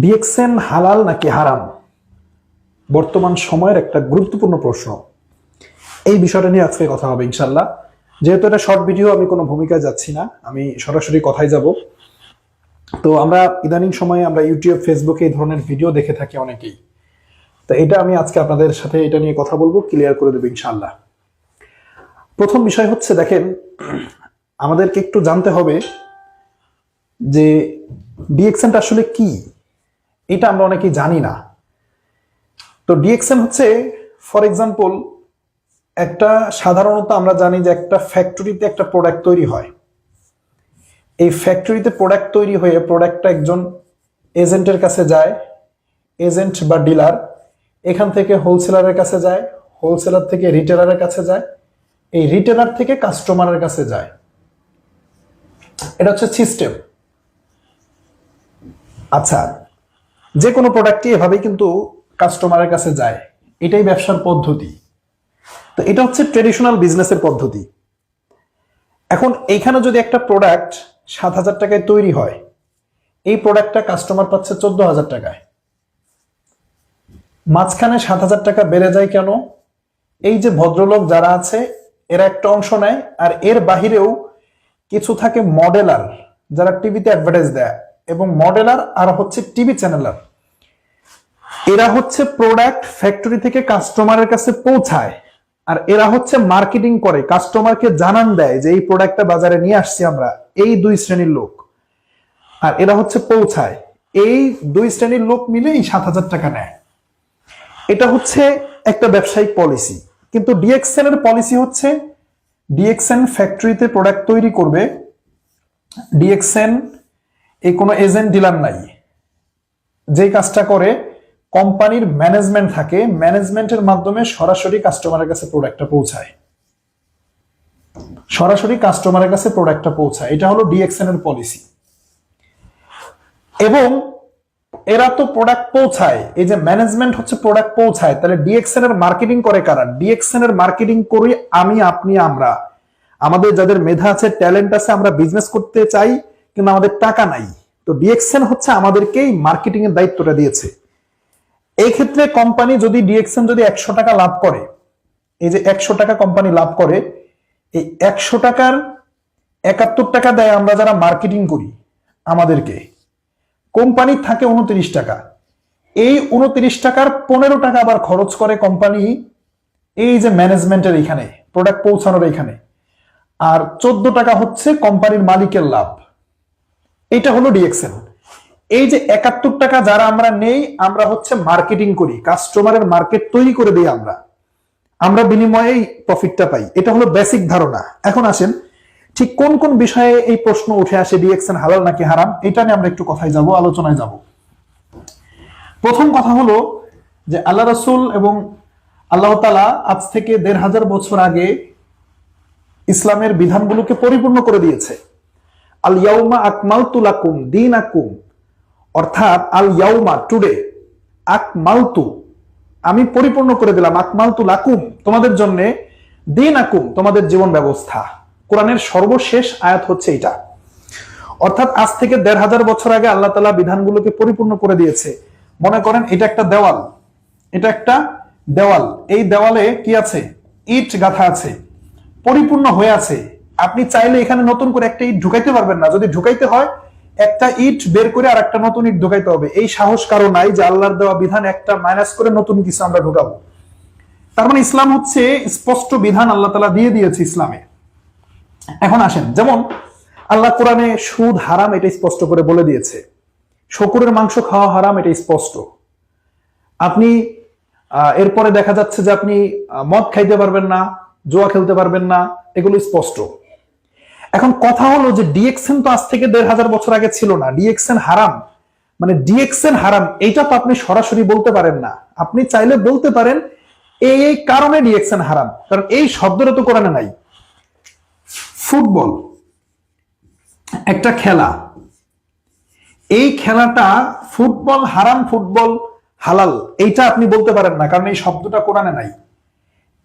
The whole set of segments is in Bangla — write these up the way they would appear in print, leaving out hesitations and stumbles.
ডিএক্সএন হালাল নাকি হারাম বর্তমান সময়ের একটা গুরুত্বপূর্ণ প্রশ্ন। এই বিষয়টা নিয়ে আজকে কথা হবে ইনশাল্লাহ। যেহেতু এটা শর্ট ভিডিও, আমি কোনো ভূমিকায় যাচ্ছি না, আমি সরাসরি কথায় যাব। তো আমরা ইদানিং সময়ে আমরা ইউটিউব, ফেসবুকে এই ধরনের ভিডিও দেখে থাকি অনেকেই। তো এটা আমি আজকে আপনাদের সাথে এটা নিয়ে কথা বলবো, ক্লিয়ার করে দেবো ইনশাল্লাহ। প্রথম বিষয় হচ্ছে, দেখেন, আমাদেরকে একটু জানতে হবে যে ডিএক্সএনটা আসলে কি। এটা আমরা অনেকেই জানি না। তো ডিএক্সএন হচ্ছে, ফর এক্সাম্পল, একটা সাধারণত আমরা জানি যে একটা ফ্যাক্টরিতে একটা প্রোডাক্ট তৈরি হয়। এই ফ্যাক্টরিতে প্রোডাক্ট তৈরি হয়ে প্রোডাক্টটা একজন এজেন্টের কাছে যায়, এজেন্ট বা ডিলার এখান থেকে হোলসেলারের কাছে যায়, হোলসেলার থেকে রিটেলারের কাছে যায়, এই রিটেলার থেকে কাস্টমারের কাছে যায়। এটা হচ্ছে সিস্টেম। আচ্ছা, যে কোনো প্রোডাক্টই এভাবেই কিন্তু কাস্টমারের কাছে যায়, এটাই ব্যবসার পদ্ধতি। তো এটা হচ্ছে ট্রেডিশনাল বিজনেসের পদ্ধতি। এখন এইখানে যদি একটা প্রোডাক্ট 7,000 টাকায় তৈরি হয়, এই প্রোডাক্টটা কাস্টমার পাচ্ছে 14,000 টাকায়। মাঝখানে 7,000 টাকা বেড়ে যায় কেন? এই যে ভদ্রলোক যারা আছে এরা একটা অংশ নেয়, আর এর বাহিরেও কিছু থাকে মডেলার, যারা টিভিতে অ্যাডভার্টাইজ দেয়, এবং মডেলার আর হচ্ছে টিভি চ্যানেলার। এরা হচ্ছে প্রোডাক্ট ফ্যাক্টরি থেকে কাস্টমারের কাছে পৌঁছায়, আর এরা হচ্ছে মার্কেটিং করে, কাস্টমারকে জানান দেয় যে এই প্রোডাক্টটা বাজারে নিয়ে আসছি আমরা। এই দুই শ্রেণীর লোক, আর এরা হচ্ছে পৌঁছায়। এই দুই শ্রেণীর লোক মিলে এই 7,000 টাকা নেয়। এটা হচ্ছে একটা ব্যবসায়িক পলিসি। কিন্তু ডিএক্সএন এর পলিসি হচ্ছে, ডিএক্সএন ফ্যাক্টরিতে প্রোডাক্ট তৈরি করবে। ডিএক্সএন এই কোনো এজেন্ট ডিলার নাই। যে কাজটা করে, কোম্পানির ম্যানেজমেন্ট থাকে, ম্যানেজমেন্টের মাধ্যমে সরাসরি কাস্টমারের কাছে প্রোডাক্টটা পৌঁছায়, সরাসরি কাস্টমারের কাছে প্রোডাক্টটা পৌঁছায়। এটা হলো ডিএক্সএন এর পলিসি। এবং এরা তো প্রোডাক্ট পৌঁছায়, এই যে ম্যানেজমেন্ট হচ্ছে প্রোডাক্ট পৌঁছায়, তাহলে ডিএক্সএন এর মার্কেটিং করে কারা? ডিএক্সএন এর মার্কেটিং করি আমি, আপনি, আমরা। আমাদের যাদের মেধা আছে, ট্যালেন্ট আছে, আমরা বিজনেস করতে চাই কিন্তু আমাদের টাকা নাই, তো ডিএক্সএন হচ্ছে আমাদেরকেই মার্কেটিং এর দায়িত্বটা দিয়েছে। এই ক্ষেত্রে কোম্পানি যদি, ডিএক্সএন যদি 100 টাকা লাভ করে, এই যে 100 টাকা কোম্পানি লাভ করে, এই 100 টাকার 71 টাকা দেয় আমরা যারা মার্কেটিং করি আমাদেরকে। কোম্পানির থাকে 29 টাকা। এই 29 টাকার 15 টাকা আবার খরচ করে কোম্পানি এই যে ম্যানেজমেন্টের এখানে, প্রোডাক্ট পৌঁছানোর এখানে। আর 14 টাকা হচ্ছে কোম্পানির মালিকের লাভ। এটা হলো ডিএক্সএন। এই যে 71 টাকা যারা আমরা নেই, আমরা হচ্ছে মার্কেটিং করি, কাস্টমারের মার্কেট তৈরি করে দিই আমরা বিনিময়ে প্রফিটটা পাই। এটা হলো বেসিক ধারণা। এখন আসেন, ঠিক কোন কোন বিষয়ে এই প্রশ্ন উঠে আসে, ডিএক্সএন হালাল নাকি হারাম, এটা নিয়ে আমরা একটু কথায় যাব, আলোচনায় যাব। প্রথম কথা হলো যে আল্লাহ রাসূল এবং আল্লাহ তাআলা আজ থেকে 1,500 বছর আগে ইসলামের বিধানগুলোকে পরিপূর্ণ করে দিয়েছে। আল ইয়াউমা আকমালতু লাকুম দীনাকুম, অর্থাৎ আল ইয়াউমা, টুডে, আকমালতু, আমি পরিপূর্ণ করে দিলাম, আকমালতু লাকুম, তোমাদের জন্য, দীনাকুম, তোমাদের জীবন ব্যবস্থা। কোরআনের সর্বশেষ আয়াত হচ্ছে এটা। অর্থাৎ আজ থেকে 1,500 বছর আগে আল্লাহ তাআলা বিধানগুলোকে পরিপূর্ণ করে দিয়েছে। মনে করেন এটা একটা দেওয়াল, এটা একটা দেওয়াল, এই দেওয়ালে কি আছে? ইট গাঁথা আছে, পরিপূর্ণ হয়ে আছে। আপনি চাইলে এখানে নতুন করে একটা ইট ঢুকাইতে পারবেন না। যদি ঢুকাইতে হয়, একটা ইট বের করে আর একটা নতুন ইট ঢুকাইতে হবে। এই সাহস কারো নাই যে আল্লাহর দেওয়া বিধান একটা মাইনাস করে নতুন কিছু আমরা ঢুকাবো। তার মানে ইসলাম হচ্ছে স্পষ্ট বিধান আল্লাহ তাআলা দিয়ে দিয়েছে ইসলামে। এখন আসেন, যেমন আল্লাহ কোরআনে সুদ হারাম এটা স্পষ্ট করে বলে দিয়েছে, শূকরের মাংস খাওয়া হারাম এটা স্পষ্ট। আপনি এরপরে দেখা যাচ্ছে যে আপনি মদ খাইতে পারবেন না, জুয়া খেলতে পারবেন না, এগুলো স্পষ্ট। এখন কথা হলো যে ডিএক্সএন তো আজ থেকে 1,500 বছর আগে ছিল না। ডিএক্সএন হারাম মানে ডিএক্সএন হারাম, এইটা তো আপনি সরাসরি বলতে পারেন না। আপনি চাইলে বলতে পারেন এই কারণে ডিএক্সএন হারাম, কারণ এই শব্দটা তো কোরআনে নাই। ফুটবল একটা খেলা, এই খেলাটা ফুটবল হারাম, ফুটবল হালাল, এইটা আপনি বলতে পারেন না, কারণ এই শব্দটা কোরআনে নাই।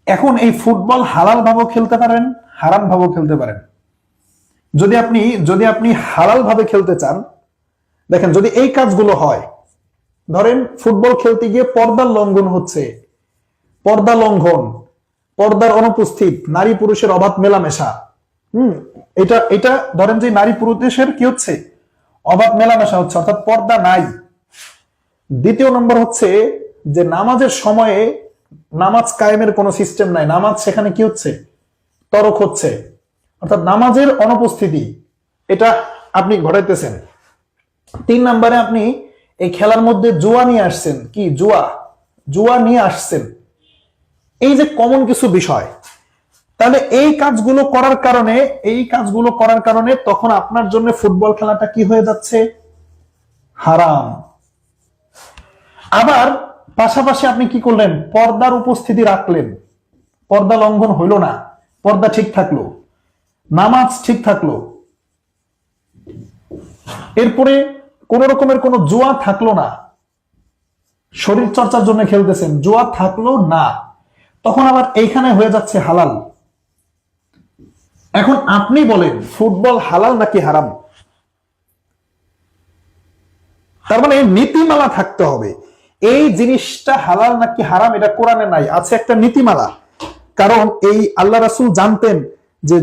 এখন এই ফুটবল হালাল ভাবেও খেলতে পারেন, হারাম ভাবেও খেলতে পারেন। যদি আপনি হালাল ভাবে খেলতে চান, দেখেন, যদি এই কাজগুলো হয়, ধরেন ফুটবল খেলতে গিয়ে পর্দার লঙ্ঘন হচ্ছে, পর্দা লঙ্ঘন, পর্দার অনুপস্থিত, নারী পুরুষের অবাধ মেলামেশা। এটা এটা ধরেন যে নারী পুরুষের কি হচ্ছে, অবাধ মেলামেশা হচ্ছে, অর্থাৎ পর্দা নাই। দ্বিতীয় নম্বর হচ্ছে যে নামাজের সময়ে নামাজ কায়েমের কোনো সিস্টেম নাই, নামাজ সেখানে কি হচ্ছে, তরক হচ্ছে, অর্থাৎ নামাজের অনুপস্থিতি, এটা আপনি ঘটাইতেছেন। 3 নম্বরে আপনি এই খেলার মধ্যে জুয়া নিয়ে আসছেন, কি জুয়া নিয়ে আসছেন। এই যে কমন কিছু বিষয়, তাহলে এই কাজগুলো করার কারণে তখন আপনার জন্য ফুটবল খেলাটা কি হয়ে যাচ্ছে, হারাম। আবার পাশাপাশি আপনি কি করলেন, পর্দার উপস্থিতি রাখলেন, পর্দা লঙ্ঘন হইল না, পর্দা ঠিক থাকলো, নামাজ ঠিক থাকলো, এরপরে কোন রকমের কোনো জুয়া থাকলো না, শরীর চর্চার জন্য খেলতেছেন, জুয়া থাকলো না, তখন আবার এইখানে হয়ে যাচ্ছে হালাল। এখন আপনি বলেন ফুটবল হালাল নাকি হারাম? তার মানে নীতিমালা থাকতে হবে, এই জিনিসটা হালাল নাকি হারাম এটা কোরআনে নাই, আছে একটা নীতিমালা। কারণ এই আল্লাহ রাসূল জানতেন যে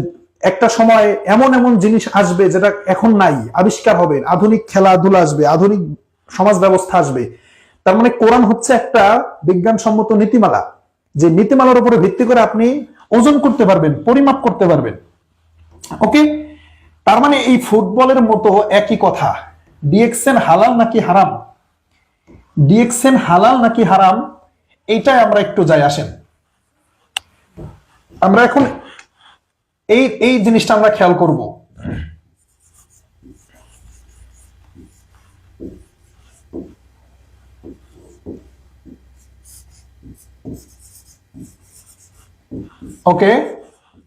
একটা সময় এমন এমন জিনিস আসবে যেটা এখন নাই, আবিষ্কার হবে, আধুনিক খেলাধুলা আসবে, আধুনিক সমাজ ব্যবস্থা আসবে। তার মানে কোরআন হচ্ছে একটা বিজ্ঞানসম্মত নীতিমালা, যে নীতিমালার উপরে ভিত্তি করে আপনি ওজন করতে পারবেন, পরিমাপ করতে পারবেন। ওকে, তার মানে এই ফুটবলের মতো একই কথা, ডিএক্সএন হালাল নাকি হারাম, ডিএক্সএন হালাল নাকি হারাম, এইটাই আমরা একটু যাই আসেন। আমরা এখন এই জিনিসটা আমরা খেয়াল করব। ওকে,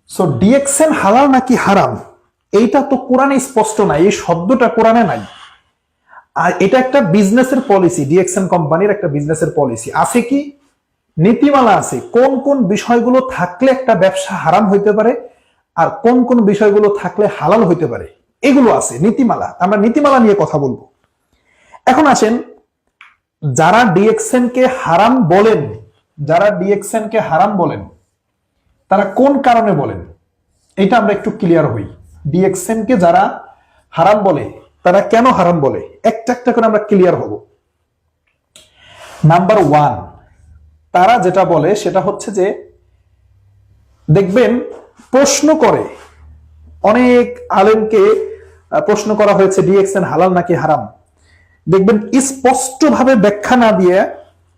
সো ডিএক্সএন হালাল নাকি হারাম, এইটা তো কোরআনে স্পষ্ট নাই, এই শব্দটা কোরআনে নাই। আর এটা একটা বিজনেসের পলিসি, ডিএক্সএন কোম্পানির একটা বিজনেসের পলিসি আছে, কি নীতিমালা আছে, কোন কোন বিষয়গুলো থাকলে একটা ব্যবসা হারাম হইতে পারে আর কোন কোন বিষয়গুলো থাকলে হালাল হইতে পারে, এগুলো আছে নীতিমালা। আমরা নীতিমালা নিয়ে কথা বলবো। এখন আসেন, যারা ডিএক্সএন কে হারাম বলেন, তারা কোন কারণে বলেন, এটা আমরা একটু ক্লিয়ার হই। ডিএক্সএন কে যারা হারাম বলে তারা কেন হারাম বলে, একটা একটা করে আমরা ক্লিয়ার হব। নাম্বার 1, তারা যেটা বলে সেটা হচ্ছে যে, দেখবেন প্রশ্ন করে, অনেক আলেমকে প্রশ্ন করা হয়েছে ডিএক্সএন হালাল নাকি হারাম, দেখবেন স্পষ্ট ভাবে ব্যাখ্যা না দিয়ে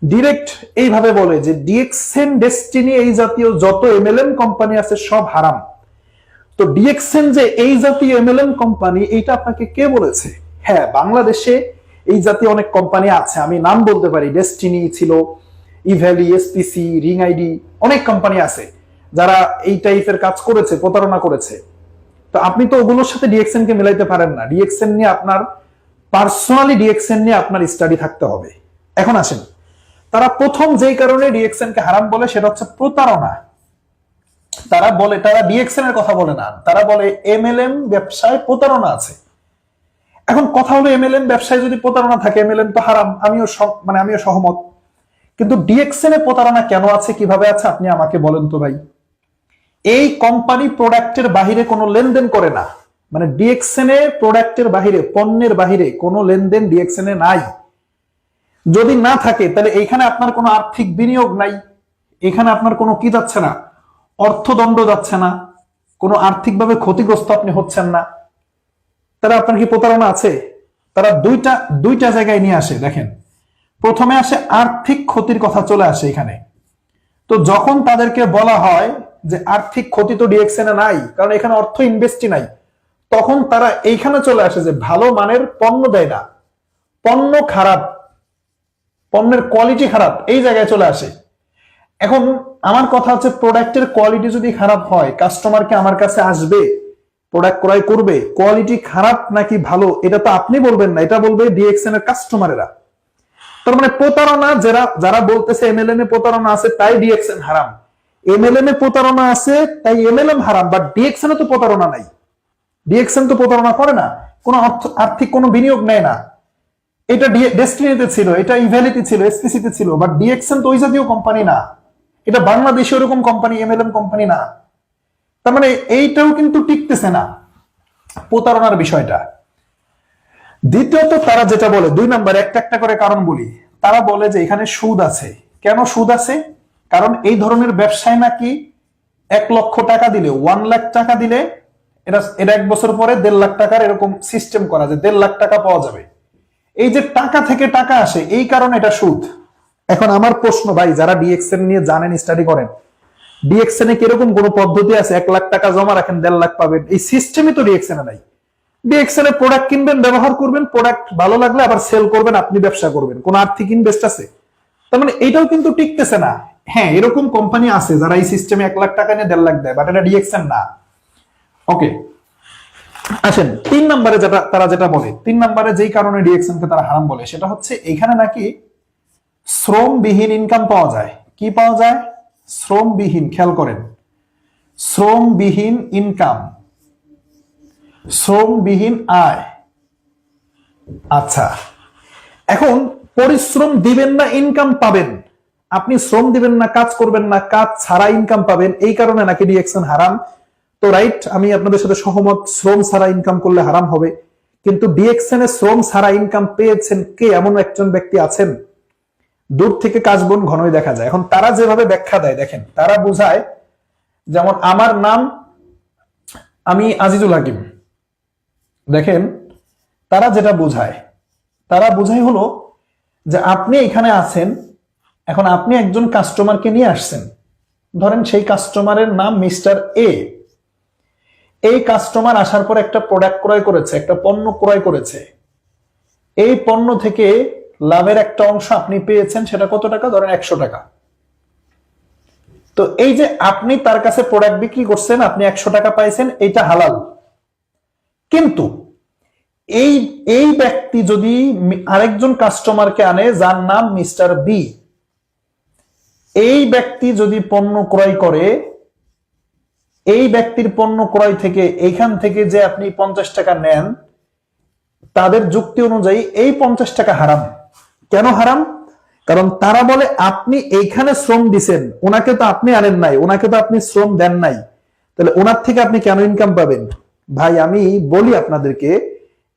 ডিরেক্ট এইভাবে বলে যে ডিএক্সএন, ডেস্টিনি, এই জাতীয় যত এমএলএম কোম্পানি আছে সব হারাম। তো ডিএক্সএন যে এই জাতীয় এমএলএম কোম্পানি, এইটা আপনাকে কে বলেছে? হ্যাঁ, বাংলাদেশে এই জাতীয় অনেক কোম্পানি আছে, আমি নাম বলতে পারি, ডেস্টিনি ছিল, ইভ্যালি, এসপিসি, রিং আইডি, অনেক কোম্পানি আছে যারা এই টাইপের কাজ করেছে, প্রতারণা করেছে। তো আপনি তো ওগুলোর সাথে ডিএক্সএন কে মিলাইতে পারেন না, ডিএক্সএন নিয়ে আপনার পার্সোনালি আপনার স্টাডি থাকতে হবে। এখন আসেন, তারা প্রথম যেই কারণে ডিএক্সএন কে হারাম বলে সেটা হচ্ছে প্রতারণা। তারা ডিএক্সএন এর কথা বলে না, তারা বলে এমএলএম ব্যবসায় প্রতারণা আছে। এখন কথা হলো, এমএলএম ব্যবসায় যদি প্রতারণা থাকে, এমএলএম তো হারাম, আমিও সহমত। কিন্তু ডিএক্সএন এ প্রতারণা কেন আছে, কিভাবে আছে, আপনি আমাকে বলেন তো ভাই। এই কোম্পানি প্রোডাক্টের বাহিরে কোনো লেনদেন করে না, মানে ডিএক্সএন এ প্রোডাক্টের বাহিরে, পণ্যের বাহিরে কোনো লেনদেন ডিএক্সএন এ নাই। যদি না থাকে তাহলে এইখানে আপনার কোনো আর্থিক বিনিয়োগ নাই, এখানে আপনার কোনো কি যাচ্ছে না, অর্থদণ্ড যাচ্ছে না, কোনো আর্থিকভাবে ক্ষতিগ্রস্ত আপনি হচ্ছেন না। তারা আপনার কি প্রতারণা আছে? তারা দুইটা জায়গায় নিয়ে আসে। দেখেন, প্রথমে আসে আর্থিক ক্ষতির কথা চলে আসে এখানে। তো যখন তাদেরকে বলা হয় যে আর্থিক ক্ষতি তো ডিএক্সএন এ নাই, কারণ এখানে অর্থ ইনভেস্টই নাই, তখন তারা এইখানে চলে আসে যে ভালো মানের পণ্য দেয় না, পণ্য খারাপ, পণ্যের কোয়ালিটি খারাপ, এই জায়গায় চলে আসে। এখন আমার কথা হচ্ছে, প্রোডাক্টের কোয়ালিটি যদি খারাপ হয়, কাস্টমারকে আমার কাছে আসবে, প্রোডাক্ট ক্রয় করবে, কোয়ালিটি খারাপ নাকি ভালো এটা তো আপনি বলবেন না, এটা বলবে ডিএক্সএন এর কাস্টমারেরা। তার মানে প্রতারণা, যারা বলতেছে এমএলএম এ প্রতারণা আছে তাই ডিএক্সএন হারাম, এমএলএম এ প্রতারণা আছে তাই এমএলএম হারাম, বাট ডিএক্সএন এ তো প্রতারণা নাই, ডিএক্সএন তো প্রতারণা করে না, কোনো আর্থিক কোনো বিনিয়োগ নেয় না, এটা ডেস্টিনিতে ছিল, এটা ইভ্যালিতে ছিল, এসপিসিতে ছিল, বাট ডিএক্সএন তো ওই জাতীয় কোম্পানি না, এটা বাংলাদেশে ওরকম কোম্পানি, এমএলএম কোম্পানি না। তার মানে এইটাও কিন্তু টিকতেছে না, প্রতারণার বিষয়টা। দ্বিতীয়ত তারা যেটা বলে, 2 নাম্বার একটা একটা করে কারণ বলি, তারা বলে যে এখানে সুদ আছে। কেন সুদ আছে? কারণ এই ধরনের ব্যবসায় নাকি 1 লক্ষ টাকা দিলে, 1 লাখ টাকা দিলে এটা 1 বছর পরে 1.5 লাখ টাকার এরকম সিস্টেম করা যায়, 1.5 লাখ টাকা পাওয়া যাবে। এই যে টাকা থেকে টাকা আসে, এই কারণে এটা সুদ। এখন আমার প্রশ্ন ভাই, যারা ডিএক্সএন নিয়ে জানেন, স্টাডি করেন, ডিএক্সএন এ কিরকম কোন পদ্ধতি আছে 1 লাখ টাকা জমা রাখেন 1.5 লাখ পাবেন? এই সিস্টেমই তো ডিএক্সএন এ নাই। ডিএক্সএন এ প্রোডাক্ট কিনবেন, ব্যবহার করবেন, প্রোডাক্ট ভালো লাগলে আবার সেল করবেন, আপনি ব্যবসা করবেন, কোন আর্থিক ইনভেস্ট আছে? তার মানে এটাও কিন্তু টিকতেছে না। হ্যাঁ, এরকম কোম্পানি আছে যারা এই সিস্টেমে 1 লাখ টাকা নিয়ে 1.5 লাখ দেয়, বাট এটা ডিএক্সএন না। ওকে, আসেন 3 নম্বরে তারা যেটা বলে, 3 নম্বরে যেই কারণে ডিএক্সএন কে তারা হারাম বলে, সেটা হচ্ছে এখানে নাকি শ্রমবিহীন ইনকাম পাওয়া যায়। কি পাওয়া যায়? শ্রমবিহীন, খেয়াল করেন, শ্রমবিহীন ইনকাম, শ্রমবিহীন আয়। আচ্ছা, এখন পরিশ্রম দিবেন না, ইনকাম পাবেন। আপনি শ্রম দিবেন না, কাজ করবেন না, কাজ ছাড়া ইনকাম পাবেন, এই কারণে নাকি ডিএক্সএন হারাম। তো রাইট, আমি আপনাদের সাথে সহমত, শ্রম ছাড়া ইনকাম করলে হারাম হবে। কিন্তু ডিএক্সএন এ শ্রম ছাড়া ইনকাম পেয়েছেন কে? এমন একজন ব্যক্তি আছেন? দূর থেকে কাশবন ঘনই দেখা যায়। এখন তারা যেভাবে ব্যাখ্যা দেয় দেখেন, তারা বুঝায়, যেমন আমার নাম, আমি আজিজুল হাকিম। দেখেন তারা যেটা বুঝায়, তারা বুঝায় হলো যে আপনি এখানে আছেন, এখন আপনি একজন কাস্টমারকে নিয়ে আসছেন, ধরেন সেই কাস্টমারের নাম মিস্টার এ। এই কাস্টমার আসার পর একটা প্রোডাক্ট ক্রয় করেছে, একটা পণ্য ক্রয় করেছে। এই পণ্য থেকে লাভের একটা অংশ আপনি পেয়েছেন, সেটা কত টাকা? ধরেন 100 টাকা। তো এই যে আপনি তার কাছে প্রোডাক্ট বিক্রি করছেন, আপনি 100 টাকা পাইছেন, এটা হালাল। কিন্তু এই ব্যক্তি যদি আরেকজন কাস্টমারকে আনে যার নাম মিস্টার বি, এই ব্যক্তি যদি পণ্য ক্রয় করে, এই ব্যক্তির পণ্য ক্রয় থেকে এইখান থেকে যে আপনি 50 টাকা নেন, তাদের যুক্তি অনুযায়ী এই 50 টাকা হারাম। কেন হারাম? কারণ তারা বলে আপনি এইখানে শ্রম দিছেন, ওনাকে তো আপনি আনেন নাই, ওনাকে তো আপনি শ্রম দেন নাই, তাহলে ওনার থেকে আপনি কেন ইনকাম পাবেন? ভাই আমি বলি আপনাদেরকে,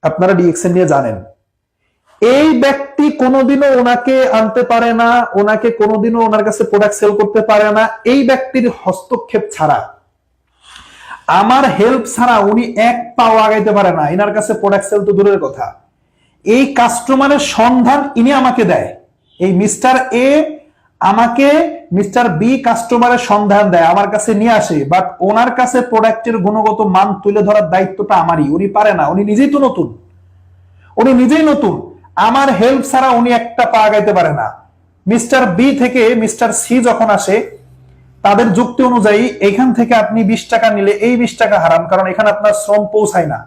আপনারা ডিএক্সএন নিয়ে জানেন, এই ব্যক্তি কোনোদিনও ওনাকে আনতে পারে না, ওনাকে কোনোদিনও ওনার কাছে প্রোডাক্ট সেল করতে পারে না। এই ব্যক্তির হস্তক্ষেপ ছাড়া, আমার হেল্প ছাড়া উনি এক পাও আগাইতে পারে না। এনার কাছে প্রোডাক্ট সেল তো দূরের কথা, এই কাস্টমারের সন্ধান ইনি আমাকে দেয়। এই মিস্টার এ আমাকে মিস্টার বি কাস্টমারের সন্ধান দেয়, আমার কাছে নিয়ে আসে, বাট ওনার কাছে প্রোডাক্টের গুণগত মান তুলে ধরার দায়িত্বটা আমারই। উনি পারে না, উনি নিজেই তো নতুন, উনি নিজেই নতুন, আমার হেল্প ছাড়া উনি একটা পা আগাইতে পারে না। মিস্টার বি থেকে মিস্টার সি যখন আসে, তাদের যুক্তি অনুযায়ী এখান থেকে আপনি 20 টাকা নিলে এই 20 টাকা হারাম, কারণ এখানে আপনার শ্রম পৌঁছায় না।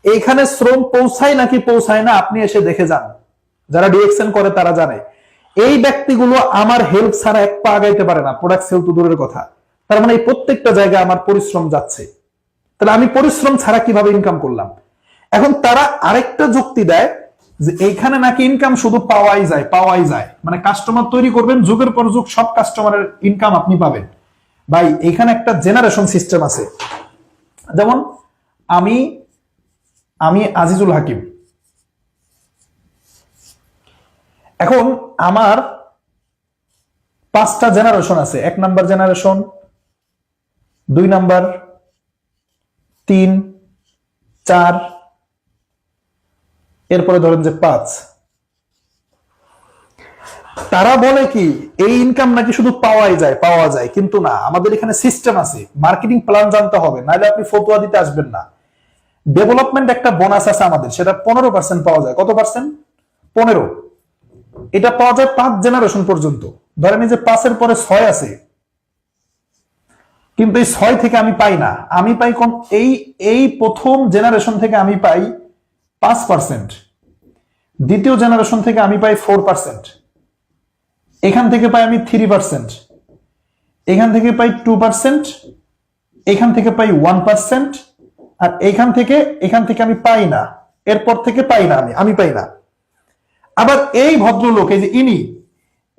এইখানে শ্রম পৌঁছায় নাকি পৌঁছায় না আপনি এসে দেখে যান, যারা ডিএক্সএন করে তারা জানে। এই ব্যক্তিগুলো আমার হেল্প ছাড়া এক পা আগাইতে পারে না, প্রোডাক্ট সেল তো দূরের কথা। তার মানে এই প্রত্যেকটা জায়গায় আমার পরিশ্রম যাচ্ছে, তাহলে আমি পরিশ্রম ছাড়া কিভাবে ইনকাম করলাম? এখন তারা আরেকটা যুক্তি দেয় যে এইখানে নাকি ইনকাম শুধু পাওয়াই যায়, পাওয়াই যায়, মানে কাস্টমার তৈরি করবেন, যুগের পর যুগ সব কাস্টমারের ইনকাম আপনি পাবেন। ভাই এখানে একটা জেনারেশন সিস্টেম আছে। যেমন আমি আজিজুল হাকিম, এখন আমার 5টা জেনারেশন আছে। 1 নাম্বার জেনারেশন, 2 নাম্বার, 3, 4, এরপরে ধরেন যে 5। তারা বলে কি এই ইনকাম নাকি শুধু পাওয়াই যায়, পাওয়া যায়, কিন্তু না, আমাদের এখানে সিস্টেম আছে, মার্কেটিং প্ল্যান জানতে হবে, নাহলে আপনি ফতোয়া দিতে আসবেন না। ডেভেলপমেন্ট একটা বোনাস আছে আমাদের, সেটা 15% পাওয়া যায়। কত পার্সেন্ট? 15। এটা পাওয়া যায় 5 জেনারেশন পর্যন্ত। ধরেন এই যে 5-এর পরে 6 আছে, কিন্তু এই 6 থেকে আমি পাই না, আমি পাই কোন এই প্রথম জেনারেশন থেকে আমি পাই 5%, দ্বিতীয় জেনারেশন থেকে আমি পাই 4%, এখান থেকে পাই আমি 3%, এখান থেকে পাই 2%, এখান থেকে পাই 1%, আর এখান থেকে আমি পাই না, এরপর থেকে পাই না, আমি পাই না। আবার এই ভদ্রলোক এই যে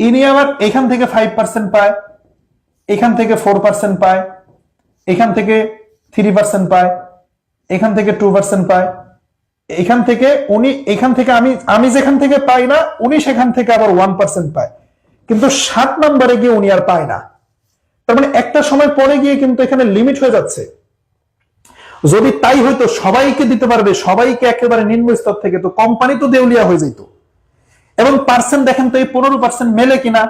ইনি আবার এখান থেকে 5% পায়, এখান থেকে 4% পায়, এখান থেকে 3% পায়, এখান থেকে 2% পায়, এখান থেকে আমি যেখান থেকে পাই না উনি সেখান থেকে আবার 1% পায়, কিন্তু 7 নম্বরে গিয়ে উনি আর পায় না। তার মানে একটা সময় পরে গিয়ে কিন্তু এখানে লিমিট হয়ে যাচ্ছে। যদি তাই হয়তো সবাইকে দিতে পারবে, সবাইকে একেবারে নিম্ন স্তর থেকে, তো কোম্পানি তো দেউলিয়া হয়ে যেত। এবং পার্সেন্ট দেখেন তো এই 15% মেলে কিনা?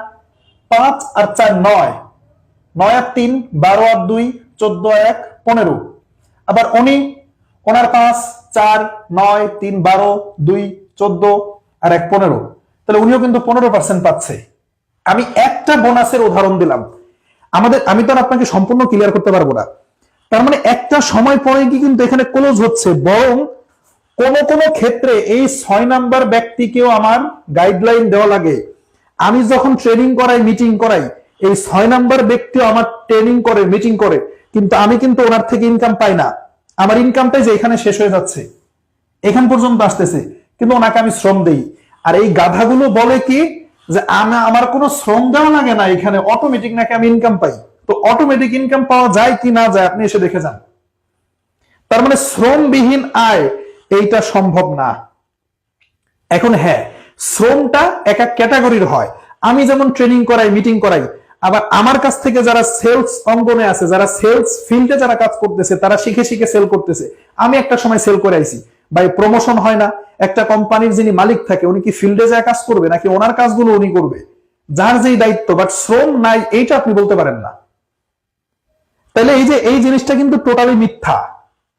5 আর 4 9, 9 আর 3 12 আর 2 14 আর 1 15। আবার ওনার 5 4 9 3 12 2 14 আর 1 15, তাহলে উনিও কিন্তু 15% পাচ্ছে। আমি একটা বোনাসের উদাহরণ দিলাম, আমি তো আর আপনাকে সম্পূর্ণ ক্লিয়ার করতে পারবো না। তার মানে একটা সময় পরে কি কিন্তু এখানে ক্লোজ হচ্ছে, বরং কোন কোন ক্ষেত্রে এই 6 নাম্বার ব্যক্তিকেও আমার গাইডলাইন দেওয়া লাগে। আমি যখন ট্রেনিং করাই, মিটিং করাই, এই 6 নাম্বার ব্যক্তিও আমার ট্রেনিং করে, মিটিং করে, কিন্তু আমি কিন্তু ওনার থেকে ইনকাম পাই না। আমার ইনকামটাই যে এখানে শেষ হয়ে যাচ্ছে, এখান পর্যন্ত আসতেছে, কিন্তু ওনাকে আমি শ্রম দেই। আর এই গাধাগুলো বলে কি যে আমার কোনো শ্রম দেওয়া লাগে না, এখানে অটোমেটিক নাকি আমি ইনকাম পাই। তো অটোমেটিক ইনকাম পাওয়া যায় কি না যায় আপনি এসে দেখে যান। তার মানে শ্রমবিহীন আয় এইটা সম্ভব না। এখন হ্যাঁ, শ্রমটা এক এক ক্যাটাগরির হয়। আমি যেমন ট্রেনিং করাই, মিটিং করাই, আবার আমার কাছ থেকে যারা সেলস অঙ্গনে আছে, যারা সেলস ফিল্ডে যারা কাজ করতেছে, তারা শিখে শিখে সেল করতেছে। আমি একটা সময় সেল করে আইছি ভাই, প্রমোশন হয় না। একটা কোম্পানির যিনি মালিক থাকে উনি কি ফিল্ডে যায় কাজ করবে, নাকি ওনার কাজগুলো উনি করবে? যার যেই দায়িত্ব, বাট শ্রম নাই এইটা আপনি বলতে পারেন না। তাহলে এই জিনিসটা কিন্তু টোটালি মিথ্যা।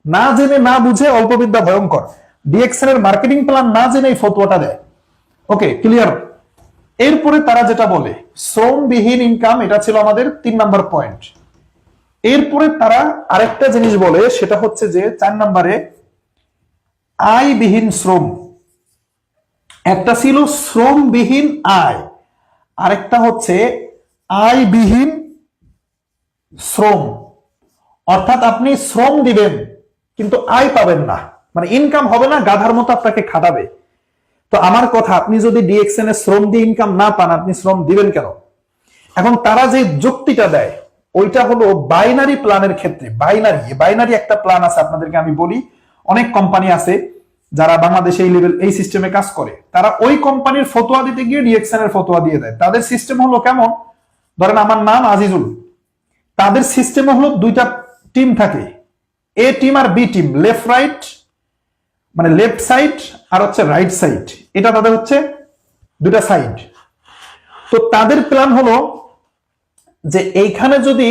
না জেনে না বুঝে অল্প বিদ্যা ভয়ঙ্কর। ডিএক্সএন এর মার্কেটিং প্ল্যান না জেনে এই ফতোয়াটা দেয়। ওকে, ক্লিয়ার? এরপরে তারা যেটা বলে শ্রমবিহীন ইনকাম, এটা ছিল আমাদের 3 নাম্বার পয়েন্ট। এরপরে তারা আরেকটা জিনিস বলে, সেটা হচ্ছে যে 4 নম্বরে আয়বিহীন শ্রম। একটা ছিল শ্রমবিহীন আয়, আরেকটা হচ্ছে আয়বিহীন শ্রম। অর্থাৎ আপনি শ্রম দিবেন কিন্তু আয় পাবেন না, মানে ইনকাম হবে না, গাধার মতো আপনাকে খাটাবে। তো আমার কথা, আপনি যদি ডিএক্সএন এর শ্রম দিয়ে ইনকাম না পান, আপনি শ্রম দিবেন কেন? এখন তারা যে যুক্তিটা দেয় ওইটা হলো বাইনারি প্ল্যানের ক্ষেত্রে। বাইনারি একটা প্ল্যান আছে, আপনাদেরকে আমি বলি। অনেক কোম্পানি আছে যারা বাংলাদেশে এই সিস্টেমে কাজ করে, তারা ওই কোম্পানির ফতোয়া দিতে গিয়ে ডিএক্সএন এর ফতোয়া দিয়ে দেয়। তাদের সিস্টেম হলো কেমন? ধরেন আমার নাম আজিজুল, তাদের সিস্টেম হলো 2টা টিম থাকে, এ টিম আর বি টিম, লেফট রাইট, মানে লেফট সাইড আর হচ্ছে রাইট সাইড, এটা তাদের হচ্ছে 2টা সাইড। তো তাদের প্ল্যান হলো যে এইখানে যদি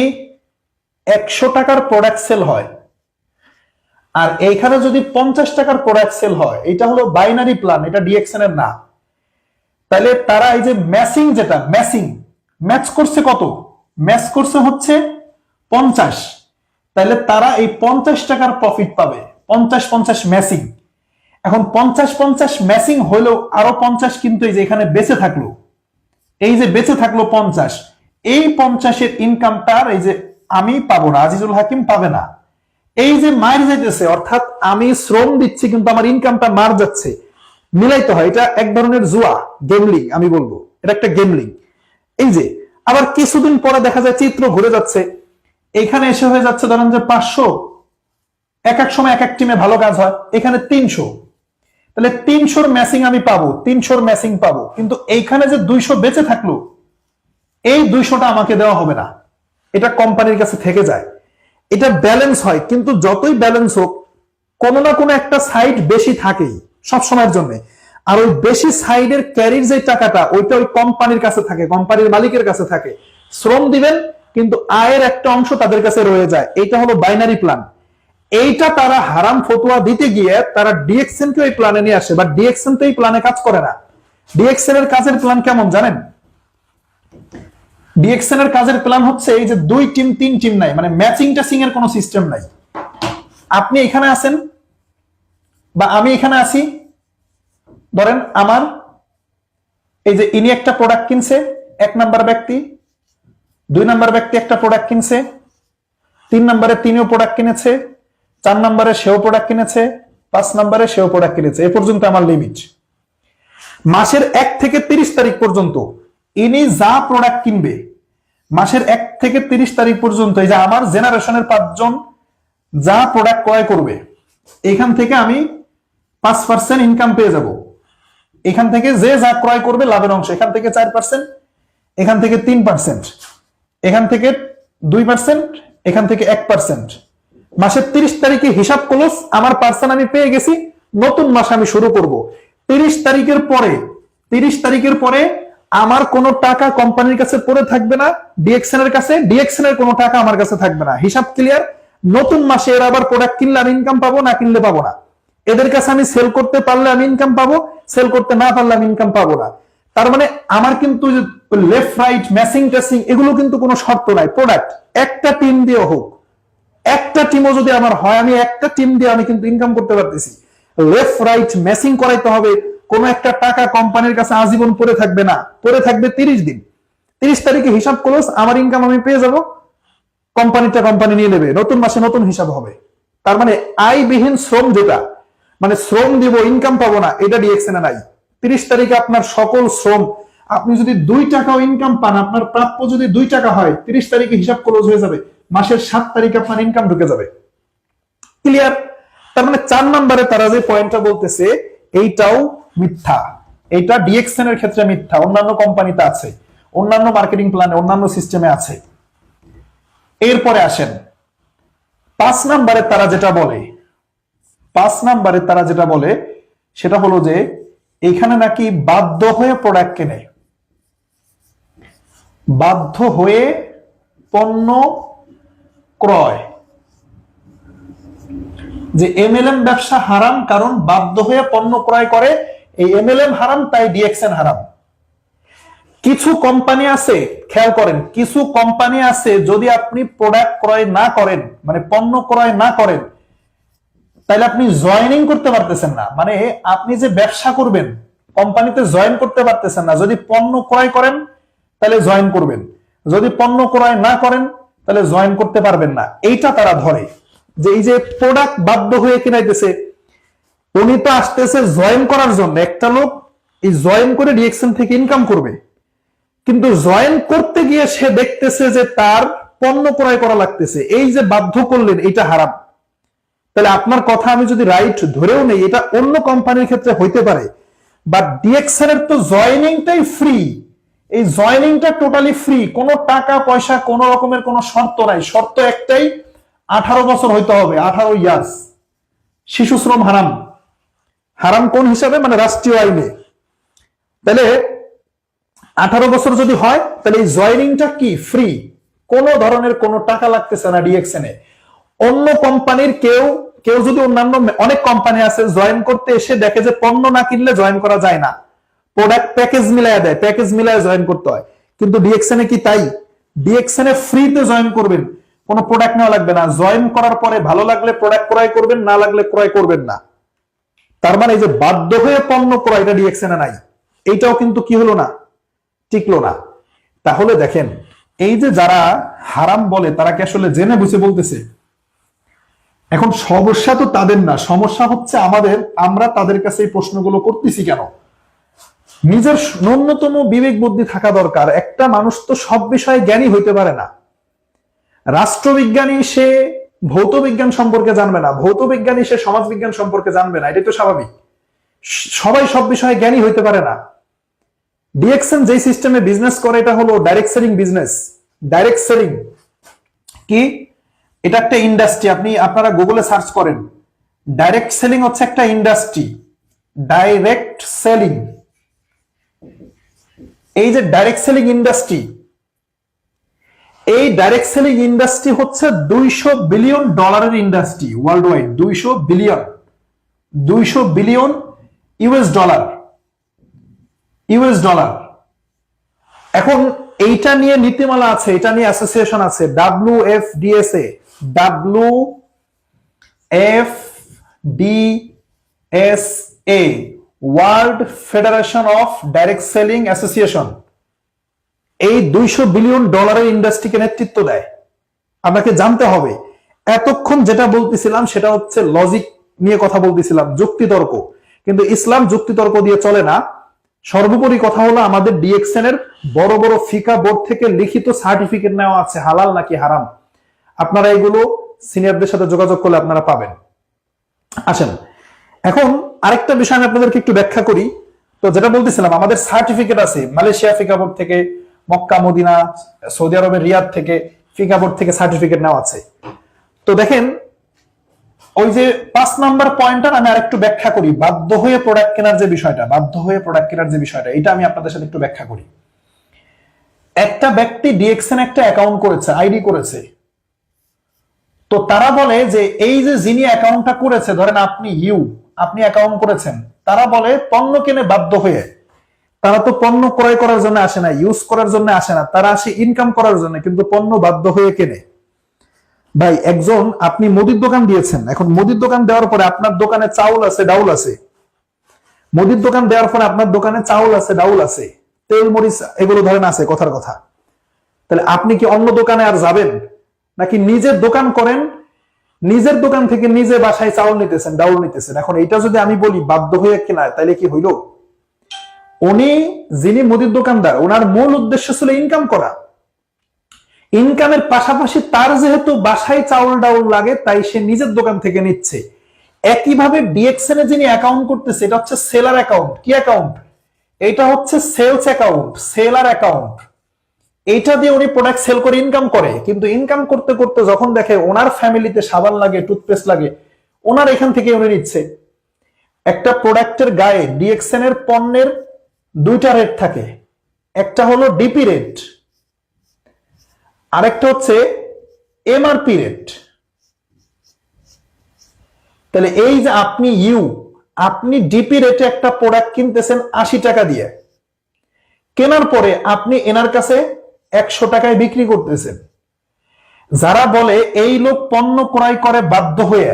100 টাকার প্রোডাক্ট সেল হয় আর এইখানে যদি 50 টাকার প্রোডাক্ট সেল হয়, এটা হলো বাইনারি প্ল্যান, এটা ডিএক্সএন এর না। তাহলে তারা এই যে ম্যাচ করছে কত? ম্যাচ করছে হচ্ছে 50। তাহলে তারা এই 50 টাকার প্রফিট পাবে, 50-50 ম্যাচিং। এখন 50-50 ম্যাচিং হলেও আরো 50 কিন্তু এই যে এখানে বেঁচে থাকলো, এই যে বেঁচে থাকলো 50, এই 50-এর ইনকামটার এই যে আমি পাবো না, আজিজুল হাকিম পাবে না। এই যে মার যাইতেছে, অর্থাৎ আমি শ্রম দিচ্ছি কিন্তু আমার ইনকামটা মার যাচ্ছে, মিলাইতে হয়। এটা এক ধরনের জুয়া, গেমলিং আমি বলবো, এটা একটা গেমলিং। এই যে আবার কিছুদিন পরে দেখা যায় চিত্র ঘুরে যাচ্ছে, এখানে এসে হয়ে যাচ্ছে ধরেন যে 500, এক এক সময় এক এক টিমে ভালো কাজ হয়, এখানে 300। তাহলে 300-র ম্যাচিং আমি পাবো, 300-র ম্যাচিং পাবো, কিন্তু এইখানে যে 200 বেঁচে থাকলো, এই 200টা আমাকে দেওয়া হবে না, এটা কোম্পানির কাছে থেকে যায়। এটা ব্যালেন্স হয়, কিন্তু যতই ব্যালেন্স হোক কোনো না কোনো একটা সাইড বেশি থাকেই সব সময়ের জন্য। আর ওই বেশি সাইডের ক্যারির যে টাকাটা, ওইটা ওই কোম্পানির কাছে থাকে, কোম্পানির মালিকের কাছে থাকে। শ্রম দিবেন কিন্তু আয়ের একটা অংশ তাদের কাছে রয়ে যায়। এইটা হলো বাইনারি প্ল্যান। এইটা তারা হারাম ফতোয়া দিতে গিয়ে তারা ডিএক্সএন কে ওই প্ল্যানে নিয়ে আসে, বাট ডিএক্সএন তো এই প্ল্যানে কাজ করে না। ডিএক্সএন এর কাজের প্ল্যান কেমন জানেন? ডিএক্সএন এর কাজের প্ল্যান হচ্ছে এই যে 2 টিম 3 টিম নাই, মানে ম্যাচিং টাচিং এর কোনো সিস্টেম নাই। আপনি এখানে আছেন বা আমি এখানে আছি, ধরেন আমার এই যে ইনি একটা প্রোডাক্ট কিনছে, 1 নাম্বার ব্যক্তি, 2 নাম্বার ব্যক্তি একটা প্রোডাক্ট কিনছে, 3 নম্বরে তিনিও প্রোডাক্ট কিনেছে, 4 নম্বরে সেও প্রোডাক্ট কিনেছে, 5 নম্বরে সেও প্রোডাক্ট কিনেছে। এ পর্যন্ত আমার লিমিট। মাসের 1 থেকে 30 তারিখ পর্যন্ত ইনি যা প্রোডাক্ট কিনবে, মাসের 1 থেকে 30 তারিখ পর্যন্ত এই যে আমার জেনারেশনের 5 জন যা প্রোডাক্ট ক্রয় করবে, এখান থেকে আমি 5% ইনকাম পেয়ে যাব। এখান থেকে যে যা ক্রয় করবে লাভের অংশ, এখান থেকে 4%, এখান থেকে 3%, এখান থেকে 2%, এখান থেকে 1%। মাসের 30 তারিখে হিসাব ক্লোজ, আমার পার্সেন্ট আমি পেয়ে গেছি। নতুন মাস আমি শুরু করব। 30 তারিখের পরে আমার কোনো টাকা কোম্পানির কাছে পড়ে থাকবে না, ডিএক্সএন এর কাছে, ডিএক্সএন এর কোনো টাকা আমার কাছে থাকবে না। হিসাব ক্লিয়ার। নতুন মাসে এর আবার প্রোডাক্ট কিনলে আমি ইনকাম পাবো, না কিনলে পাবো না। এদের কাছে আমি সেল করতে পারলে আমি ইনকাম পাবো, সেল করতে না পারলে আমি ইনকাম পাবো না। তার মানে আমার কিন্তু লেফট রাইট ম্যাচিং টেসিং এগুলো কিন্তু কোনো শর্ত নাই। প্রোডাক্ট একটা টিম দিয়ে হোক, একটা টিমও যদি আমার হয়, আমি একটা টিম দিয়ে আমি কিন্তু ইনকাম করতে পারতেছি। লেফট রাইট ম্যাচিং করাইতে হবে। কোন একটা টাকা কোম্পানির কাছে আজীবন পড়ে থাকবে না, পড়ে থাকবে 30 দিন। 30 তারিখে হিসাব ক্লোজ, আমার ইনকাম আমি পেয়ে যাব, কোম্পানিটা কোম্পানি নিয়ে নেবে, নতুন মাসে নতুন হিসাব হবে। তার মানে আয়বিহীন শ্রম, যেটা মানে শ্রম দিব ইনকাম পাবো না, এটা ডিএক্সএন এ নাই। 30 তারিখে আপনার সকল শ্রম, আপনি যদি 2 টাকাও ইনকাম পান, আপনার প্রাপ্য যদি 2 টাকা হয়, 30 তারিখে হিসাব ক্লোজ হয়ে যাবে, মাসের 7 তারিখে আপনার ইনকাম ঢুকে যাবে। ক্লিয়ার? তার মানে 4 নম্বরে তারা যে পয়েন্টটা বলতেছে এইটাও মিথ্যা। এটা ডিএক্সএন এর ক্ষেত্রে মিথ্যা, অন্যান্য কোম্পানিতে আছে, অন্যান্য মার্কেটিং প্ল্যানে, অন্যান্য সিস্টেমে আছে। এরপরে আসেন 5 নম্বরে তারা যেটা বলে, 5 নম্বরে তারা যেটা বলে সেটা হলো যে এখানে নাকি বাধ্য হয়ে প্রোডাক্ট কেনে, বাধ্য হয়ে পণ্য ক্রয়, যে এমএলএম ব্যবসা হারাম, কারণ বাধ্য হয়ে পণ্য ক্রয় করে। এই এমএলএম হারাম, তাই ডিএক্সএন হারাম। কিছু কোম্পানি আছে, খেয়াল করেন, কিছু কোম্পানি আছে যদি আপনি প্রোডাক্ট ক্রয় না করেন, মানে পণ্য ক্রয় না করেন, তাহলে আপনি জয়েনিং করতে পারতেছেন না। মানে আপনি যে ব্যবসা করবেন, কোম্পানিতে জয়েন করতে পারতেছেন না। যদি পণ্য ক্রয় করেন তাহলে জয়েন করবেন, যদি পণ্য ক্রয় না করেন তাহলে জয়েন করতে পারবেন না। এইটা তারা ধরে যে এই যে প্রোডাক্ট বাধ্য হয়ে কিনাইতেছে, উনি তো আসতেছে জয়েন করার জন্য। একটা লোক এই জয়েন করে ডিএক্সএন থেকে ইনকাম করবে, কিন্তু জয়েন করতে গিয়ে সে দেখতেছে যে তার পণ্য ক্রয় করা লাগতেছে। এই যে বাধ্য করলেন, এটা হারাম। তাহলে আপনার কথা আমি যদি রাইট ধরেও নেই, এটা অন্য কোম্পানির ক্ষেত্রে হইতে পারে, বাট ডিএক্সএন এর তো জয়েনিংটাই ফ্রি। এই জয়েনিংটা টোটালি ফ্রি, কোনো টাকা পয়সা, কোনো রকমের কোনো শর্ত নাই। শর্ত একটাই, 18 বছর হইতে হবে, 18 ইয়ার্স। শিশু শ্রম হারাম। হারাম কোন হিসাবে? মানে রাষ্ট্রীয় আইনে। তাহলে 18 বছর যদি হয়, তাহলে এই জয়েনিংটা কি? ফ্রি, কোনো ধরনের কোনো টাকা লাগতেছে না ডিএক্সএন এ। অন্য কোম্পানির কেউ যদি অন্যান্য অনেক কোম্পানি আছে, জয়েন করতে এসে দেখে যে পণ্য না কিনলে জয়েন করা যায় না, প্রোডাক্ট প্যাকেজ মিলায় দেয়, প্যাকেজ মিলায় জয়েন করতে হয়। কিন্তু ডিএক্সএন এ কি তাই? ডিএক্সএন এ ফ্রিতে জয়েন করবেন, কোনো প্রোডাক্ট নেওয়া লাগবে না। জয়েন করার পরে ভালো লাগলে প্রোডাক্ট ক্রয় করবেন, না লাগলে ক্রয় করবেন না। তার মানে এই যে বাধ্য হয়ে পণ্য ক্রয়, এটা ডিএক্সএন এ নাই। এইটাও কিন্তু কি হলো না? টিকলো না। তাহলে দেখেন, এই যে যারা হারাম বলে, তারা কি আসলে জেনে বুঝে বলতেছে? এখন সমস্যা তো তাদের না, সমস্যা হচ্ছে আমাদের। আমরা তাদের কাছে এই প্রশ্নগুলো করতেছি কেন? নিজের ন্যূনতম বিবেক বুদ্ধি থাকা দরকার। একটা মানুষ তো সব বিষয়ে জ্ঞানী হইতে পারে না। রাষ্ট্রবিজ্ঞানী সে ভৌত বিজ্ঞান সম্পর্কে জানবে না, ভৌত বিজ্ঞানী সে সমাজ বিজ্ঞান সম্পর্কে জানবে না, এটাই তো স্বাভাবিক। সবাই সব বিষয়ে জ্ঞানী হইতে পারে না। ডিএক্সএন যে সিস্টেমে বিজনেস করে, এটা হলো direct selling business. Direct selling কি? এটা একটা ইন্ডাস্ট্রি। আপনারা গুগলে সার্চ করেন, ডাইরেক্ট সেলিং হচ্ছে একটা ইন্ডাস্ট্রি। ডাইরেক্ট সেলিং, এই যে ডাইরেক্ট সেলিং ইন্ডাস্ট্রি, এই ডাইরেক্ট সেলিং ইন্ডাস্ট্রি হচ্ছে $200 billion industry world wide. 200 billion US dollar. এখন এইটা নিয়ে নীতিমালা আছে, এটা নিয়ে অ্যাসোসিয়েশন আছে, WFDSA, world federation of direct selling association. এই $200 বিলিয়ন ইন্ডাস্ট্রিকে নেতৃত্ব দেয়। আপনাকে জানতে হবে, এতক্ষণ যেটা বলতেছিলাম সেটা হচ্ছে লজিক নিয়ে কথা বলতেছিলাম, যুক্তিতর্ক। কিন্তু ইসলাম যুক্তিতর্ক দিয়ে চলে না, সর্বোপরি কথা হলো আমাদের ডিএক্সএন এর বড় বড় ফিকা বোর্ড থেকে লিখিত সার্টিফিকেট নেওয়া আছে হালাল নাকি হারাম। আপনারা এগুলো সিনিয়রদের সাথে যোগাযোগ করলে আপনারা পাবেন। আসেন এখন আরেকটা বিষয় আমি আপনাদেরকে একটু ব্যাখ্যা করি। তো যেটা বলতেছিলাম, আমাদের সার্টিফিকেট আছে মালয়েশিয়া ফিকা বোর্ড থেকে, মক্কা মদিনা, সৌদি আরবের রিয়াদ থেকে ফিকা বোর্ড থেকে সার্টিফিকেট নেওয়া আছে। তো দেখেন ওই যে 5 নাম্বার পয়েন্টটা আমি আরেকটু ব্যাখ্যা করি, বাধ্য হয়ে প্রোডাক্ট কেনার যে বিষয়টা, বাধ্য হয়ে প্রোডাক্ট কেনার যে বিষয়টা, এটা আমি আপনাদের সাথে একটু ব্যাখ্যা করি। একটা ব্যক্তি ডিএক্সএন একটা অ্যাকাউন্ট করেছে, আইডি করেছে, তো তারা বলে যে এই যে যিনি অ্যাকাউন্টটা করেছে, ধরেন আপনি অ্যাকাউন্ট করেছেন, তারা বলে পণ্য কেনে বাধ্য হয়ে। তারা তো পণ্য ক্রয় করার জন্য আসে না, ইউজ করার জন্য আসে না, তারা আসে ইনকাম করার জন্য, কিন্তু পণ্য বাধ্য হয়ে কেনে। ভাই একজন আপনি মুদির দোকান দিয়েছেন, এখন মুদির দোকান দেওয়ার পরে আপনার দোকানে চাউল আছে, ডাউল আছে, মুদির দোকান দেওয়ার পরে আপনার দোকানে চাউল আছে, ডাউল আছে, তেল মরিচ এগুলো ধরেন আছে, কথার কথা। তাহলে আপনি কি অন্য দোকানে আর যাবেন নাকি নিজের দোকান করেন, নিজের দোকান থেকে নিজে বাসায় চাউল নিতেছেন, ডাউল নিতেছেন। এখন এটা যদি আমি বলি বাধ্য হয়ে কেনায়, তাহলে কি হইল? উনি যিনি মুদির দোকানদার, ওনার মূল উদ্দেশ্য ছিল ইনকাম করা। ইনকামের পাশাপাশি তার যেহেতু বাসায় চাউল ডাউল লাগে, তাই সে নিজের দোকান থেকে নিচ্ছে। একইভাবে ডিএক্সএন এ যিনি অ্যাকাউন্ট করতেছে, এটা হচ্ছে সেলার অ্যাকাউন্ট। কি অ্যাকাউন্ট? এটা হচ্ছে সেলস অ্যাকাউন্ট, সেলার অ্যাকাউন্ট। এইটা দিয়ে উনি প্রোডাক্ট সেল করে ইনকাম করে, কিন্তু ইনকাম করতে করতে যখন দেখে ওনার ফ্যামিলিতে সাবান লাগে, টুথপেস্ট লাগে, ওনার এখান থেকে উনি নিচ্ছে। একটা প্রোডাক্টের গায়ে ডিএক্সএন এর পণ্যের দুইটা রেট থাকে, একটা হলো ডিপি রেট, আরেকটা হচ্ছে এমআরপি রেট। তাহলে এই যে আপনি ডিপি রেটে একটা প্রোডাক্ট কিনতেছেন 80 টাকা দিয়ে, কেনার পরে আপনি এনার কাছে 100 টাকায় বিক্রি করতেছেন। যারা বলে এই লোক পণ্য ক্রয় করে বাধ্য হয়ে,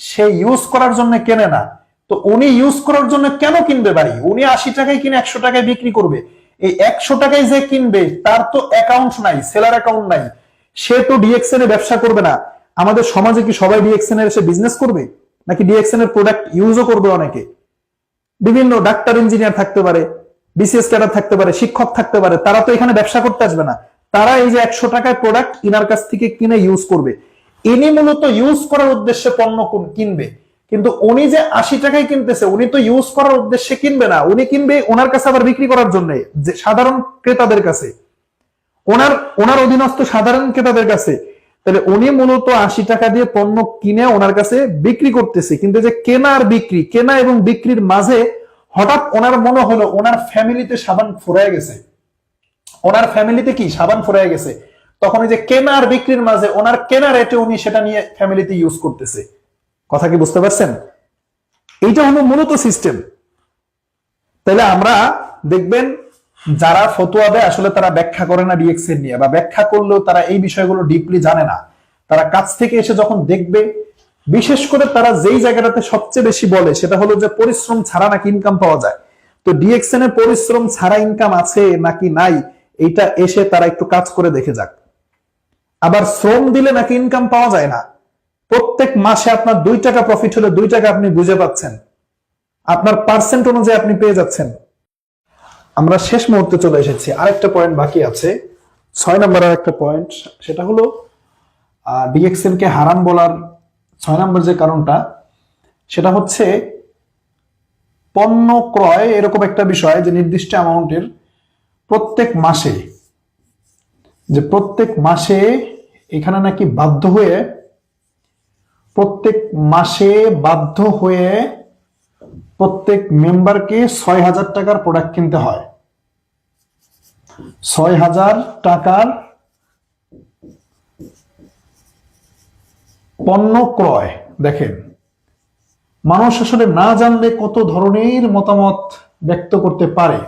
সে ইউজ করার জন্য কেনে না, তো উনি ইউজ করার জন্য কেন কিনবে ভাই? উনি 80 টাকায় কিনে 100 টাকায় বিক্রি করবে। এই 100 টাকায় যে কিনবে তার তো অ্যাকাউন্ট নাই, সেলার অ্যাকাউন্ট নাই, সে তো ডিএক্সএন এ ব্যবসা করবে না। আমাদের সমাজে কি সবাই ডিএক্সএন এর এসে বিজনেস করবে? নাকি ডিএক্সএন এর প্রোডাক্ট ইউজও করবে অনেকে? বিভিন্ন ডাক্তার, ইঞ্জিনিয়ার থাকতে পারে, বিসিএস ক্যাডার থাকতে পারে, শিক্ষক থাকতে পারে, তারা তো এখানে ব্যবসা করতে আসবে না। তারা এই যে 100 টাকায় প্রোডাক্ট ইনার কাছ থেকে কিনে ইউজ করবে। ইনি মূলত ইউজ করার উদ্দেশ্যে পণ্য কিনবে, কিন্তু উনি যে 80 টাকায় কিনতেছে, উনি তো ইউজ করার উদ্দেশ্যে কিনবে না, উনি কিনবে ওনার কাছে আবার বিক্রি করার জন্য, যে সাধারণ ক্রেতাদের কাছে, ওনার অধীনস্থ সাধারণ ক্রেতাদের কাছে। তাহলে উনি মূলত 80 টাকা দিয়ে পণ্য কিনে ওনার কাছে বিক্রি করতেছে, কিন্তু যে কেনা এবং বিক্রির মাঝে হঠাৎ ওনার মনে হলো ওনার ফ্যামিলিতে সাবান ফুরায় গেছে, ওনার ফ্যামিলিতে কি সাবান ফুরায় গেছে, তখন এই যে কেনা আর বিক্রির মাঝে ওনার কেনা রেটে উনি সেটা নিয়ে ফ্যামিলিতে ইউজ করতেছে। কথা কি বুঝতে পারছেন? এইটা হলো মূলত সিস্টেম। তাহলে আমরা দেখবেন যারা ফতোয়া দেয় আসলে তারা ব্যাখ্যা করে না ডিএক্সএন নিয়ে, বা ব্যাখ্যা করলেও তারা এই বিষয়গুলো ডিপলি জানে না। তারা কাছ থেকে এসে যখন দেখবে, বিশেষ করে তারা যেই জায়গাটাতে সবচেয়ে বেশি বলে সেটা হলো যে পরিশ্রম ছাড়া নাকি ইনকাম পাওয়া যায়। তো ডিএক্সএন এ পরিশ্রম ছাড়া ইনকাম আছে নাকি নাই, এইটা এসে তারা একটু কাজ করে দেখে যাক। আবার শ্রম দিলে নাকি ইনকাম পাওয়া যায় না। প্রত্যেক মাসে আপনার 2 টাকা প্রফিট হলে 2 টাকা আপনি বুঝে পাচ্ছেন, আপনার পার্সেন্ট অনুযায়ী আপনি পেয়ে যাচ্ছেন। আমরা শেষ মুহূর্তে চলে এসেছি, আরেকটা পয়েন্ট বাকি আছে, 6 নম্বরের একটা পয়েন্ট, সেটা হলো ডিএক্সএন কে হারাম বলার 6 নম্বর যে কারণটা, সেটা হচ্ছে পণ্য ক্রয় এরকম একটা বিষয় যে নির্দিষ্ট অ্যামাউন্টের প্রত্যেক মাসে এখানে নাকি প্রত্যেক মাসে বাধ্য হয়ে প্রত্যেক মেম্বারকে 6,000 টাকার প্রোডাক্ট কিনতে হয়। 6,000 টাকার পণ্য ক্রয়। দেখেন মানুষ আসলে না জানলে কত ধরনের মতামত ব্যক্ত করতে পারে।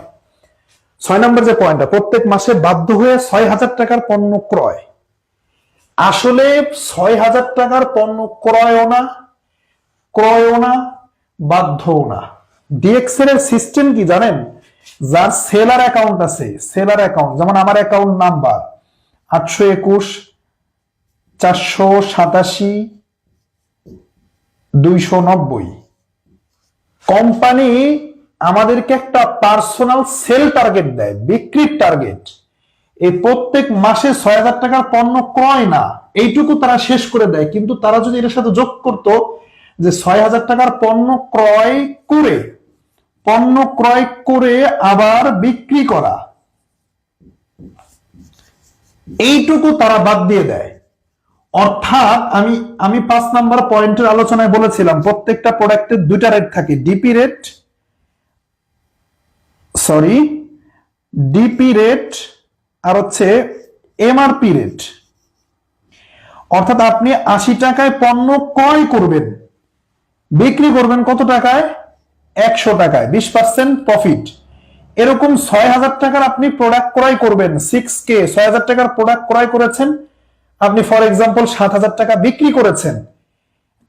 6 নম্বর যে পয়েন্টটা, প্রত্যেক মাসে বাধ্য হয়ে 6,000 টাকার পণ্য ক্রয়। আসলে 6,000 টাকার পণ্য ক্রয়ও না, বাধ্যও না। ডিএক্সএন এর সিস্টেম কি জানেন? যার সেলার অ্যাকাউন্ট আছে, সেলার অ্যাকাউন্ট, যেমন আমার অ্যাকাউন্ট নাম্বার 821 487 290, কোম্পানি আমাদেরকে একটা পার্সোনাল সেল টার্গেট দেয়, বিক্রির টার্গেট। এই প্রত্যেক মাসে 6,000 টাকার পণ্য ক্রয় না, এইটুকু তারা শেষ করে দেয়। কিন্তু তারা যদি এর সাথে যোগ করতো যে 6,000 টাকার পণ্য ক্রয় করে আবার বিক্রি করা, এইটুকু তারা বাদ দিয়ে দেয়। অর্থাৎ আমি 5 নাম্বার পয়েন্টের আলোচনায় বলেছিলাম প্রত্যেকটা প্রোডাক্টের দুইটা রেট থাকে, ডিপি রেট আর হচ্ছে এমআরপি রেট। অর্থাৎ আপনি 80 টাকায় পণ্য ক্রয় করবেন, বিক্রি করবেন কত টাকায়? 100 টাকায়, 20% প্রফিট। এরকম 6,000 টাকার আপনি প্রোডাক্ট ক্রয় করবেন, 6K 6,000 টাকার প্রোডাক্ট ক্রয় করেছেন আপনি, ফর এক্সাম্পল 7,000 টাকা বিক্রি করেছেন,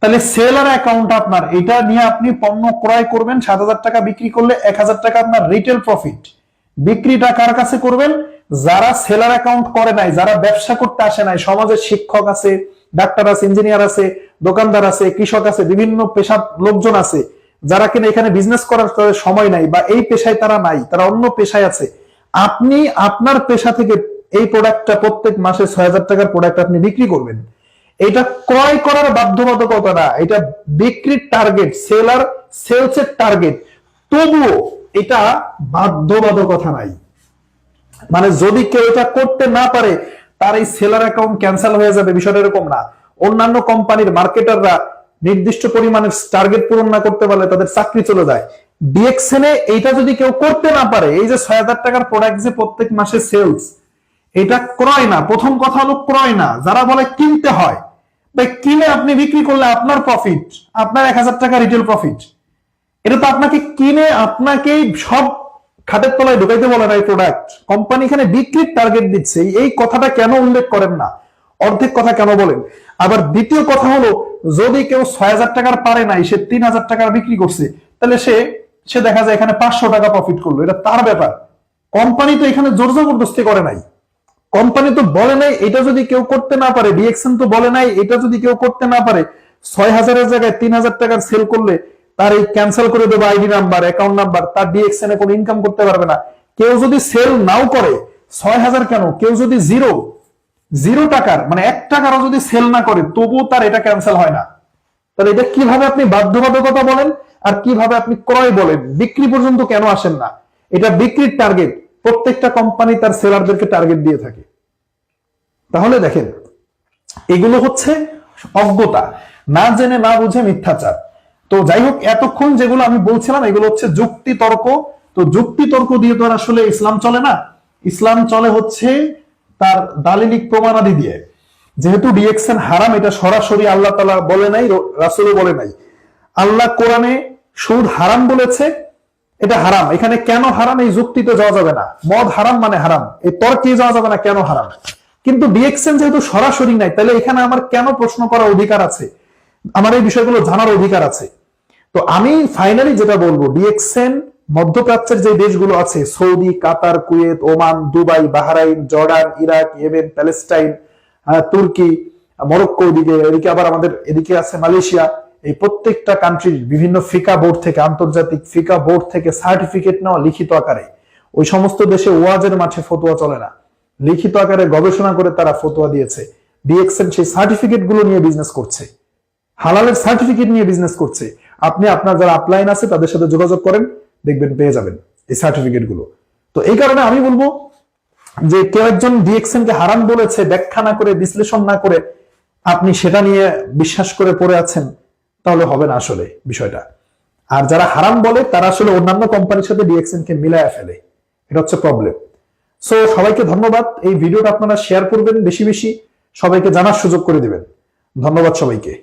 তাহলে সেলার অ্যাকাউন্ট আপনার, এটা নিয়ে আপনি পণ্য ক্রয় করবেন, 7,000 টাকা বিক্রি করলে 1,000 টাকা আপনার রিটেল প্রফিট। বিক্রিটা কার কাছে করবেন? যারা সেলার অ্যাকাউন্ট করে নাই, যারা ব্যবসা করতে আসে নাই, সমাজের শিক্ষক আছে, ডাক্তার আছে, ইঞ্জিনিয়ার আছে, দোকানদার আছে, কৃষক আছে, বিভিন্ন পেশার লোকজন আছে, যারা কিনা এখানে বিজনেস করার সময় নাই বা এই পেশায় তারা নাই, তারা অন্য পেশায় আছে। আপনি আপনার পেশা থেকে এই প্রোডাক্টটা প্রত্যেক মাসে 6,000 টাকার প্রোডাক্ট আপনি বিক্রি করবেন। এটা ক্রয় করার বাধ্যবাধকতা না, এটা বিক্রির টার্গেট, সেলসের টার্গেট। তবুও এটা বাধ্যবাধকতা নাই। মানে যদি কেউ এটা করতে না পারে তার এই সেলার অ্যাকাউন্ট ক্যান্সেল হয়ে যাবে, বিষয়টা এরকম না। অন্যান্য কোম্পানির মার্কেটাররা নির্দিষ্ট পরিমাণের টার্গেট পূরণ না করতে পারলে তাদের চাকরি চলে যায়। ডিএক্সএন এ এইটা যদি কেউ করতে না পারে, এই যে 6,000 টাকার প্রোডাক্ট যে প্রত্যেক মাসে সেলস, এটা ক্রয় না। প্রথম কথা হলো ক্রয় না। যারা বলে কিনতে হয়, ভাই কিনে আপনি বিক্রি করলে আপনার প্রফিট, আপনার 1,000 টাকা রিটেল প্রফিট। এটা তো আপনাকে কিনে আপনাকেই সব খাটের তলায় ঢুকাইতে বলে না এই প্রোডাক্ট। কোম্পানি এখানে বিক্রির টার্গেট দিচ্ছে, এই কথাটা কেন উল্লেখ করেন না? অর্ধেক কথা কেন বলেন? আবার দ্বিতীয় কথা হলো, যদি কেউ 6,000 টাকার পারে নাই, সে 3,000 টাকার বিক্রি করছে, তাহলে সে দেখা যায় এখানে 500 টাকা প্রফিট করলো, এটা তার ব্যাপার। কোম্পানি তো এখানে জোর জবরদস্তি করে নাই। কোম্পানি তো বলে নাই এটা যদি কেউ করতে না পারে, ডিএক্সএন তো বলে নাই এটা যদি কেউ করতে না পারে 6,000 এর জায়গায় 3,000 টাকার সেল করলে তার এই ক্যান্সেল করে দেবো আইডি নাম্বার, অ্যাকাউন্ট নাম্বার, তার ডিএক্সএন এ কোনো ইনকাম করতে পারবে না। কেউ যদি সেল নাও করে 6,000 কেন, কেউ যদি জিরো টাকার মানে 1 টাকারও যদি সেল না করে, তবুও তার এটা ক্যান্সেল হয় না। তাহলে এটা কিভাবে আপনি বাধ্যবাধকতা বলেন আর কিভাবে আপনি ক্রয় বলেন? বিক্রি পর্যন্ত কেন আসেন না? এটা বিক্রির টার্গেট। প্রত্যেকটা কোম্পানি তার সেলারদেরকে টার্গেট দিয়ে থাকে। তাহলে দেখেন, এগুলো হচ্ছে অজ্ঞতা, না জেনে না বুঝে মিথ্যাচার। তো যাই হোক, এতক্ষণ যেগুলো আমি বলছিলাম এগুলো হচ্ছে যুক্তি তর্ক। তো যুক্তি তর্ক দিয়ে তো আর আসলে ইসলাম চলে না। ইসলাম চলে হচ্ছে তার দালিলিক প্রমাণাদি দিয়ে। যেহেতু ডিএক্সএন হারাম, এটা সরাসরি আল্লাহ তাআলা বলে নাই, রাসূলও বলে নাই। আল্লাহ কোরআনে সুদ হারাম বলেছে, এটা হারাম। এখানে কেন হারাম এই যুক্তিতে যাওয়া যাবে না। মদ হারাম মানে হারাম, এই তর্কে যাওয়া যাবে না কেন হারাম। কিন্তু ডিএক্সএন যেহেতু সরাসরি নাই, তাহলে এখানে আমার কেন প্রশ্ন করার অধিকার আছে, আমার এই বিষয়গুলো জানার অধিকার আছে। তো আমি ফাইনালি যেটা বলবো, ডিএক্সএন মধ্যপ্রাচ্যের যে দেশগুলো আছে, Saudi, Qatar, Kuwait, Oman, Dubai, Bahrain, Jordan, Iraq, Yemen, Palestine, Turkey, Morocco, এদিকে আবার আমাদের এদিকে আছে মালয়েশিয়া, এই প্রত্যেকটা কান্ট্রির বিভিন্ন ফিকা বোর্ড থেকে, আন্তর্জাতিক ফিকা বোর্ড থেকে সার্টিফিকেট নেওয়া লিখিত আকারে। ওই সমস্ত দেশে ওয়াজের মাঠে ফতোয়া চলে না, লিখিত আকারে গবেষণা করে তারা ফতোয়া দিয়েছে। ডিএক্সএন সেই সার্টিফিকেট গুলো নিয়ে বিজনেস করছে, হালালের সার্টিফিকেট নিয়ে বিজনেস করছে। আপনি আপনার যারা আপলাইন আছে তাদের সাথে যোগাযোগ করেন, দেখবেন পেয়ে যাবেন এই সার্টিফিকেট গুলো। তো এই কারণে আমি বলবো যে কেউ একজন ডিএক্সএন কে হারাম বলেছে, ব্যাখ্যা না করে, বিশ্লেষণ না করে আপনি সেটা নিয়ে বিশ্বাস করে পড়ে আছেন, তাহলে হবে না আসলে বিষয়টা। আর যারা হারাম বলে তারা আসলে অন্যান্য কোম্পানির সাথে ডিএক্সএন কে মিলায় ফেলে, এটা হচ্ছে প্রবলেম। সো সবাইকে ধন্যবাদ। এই ভিডিওটা আপনারা শেয়ার করবেন বেশি বেশি, সবাইকে জানার সুযোগ করে দিবেন। ধন্যবাদ সবাইকে।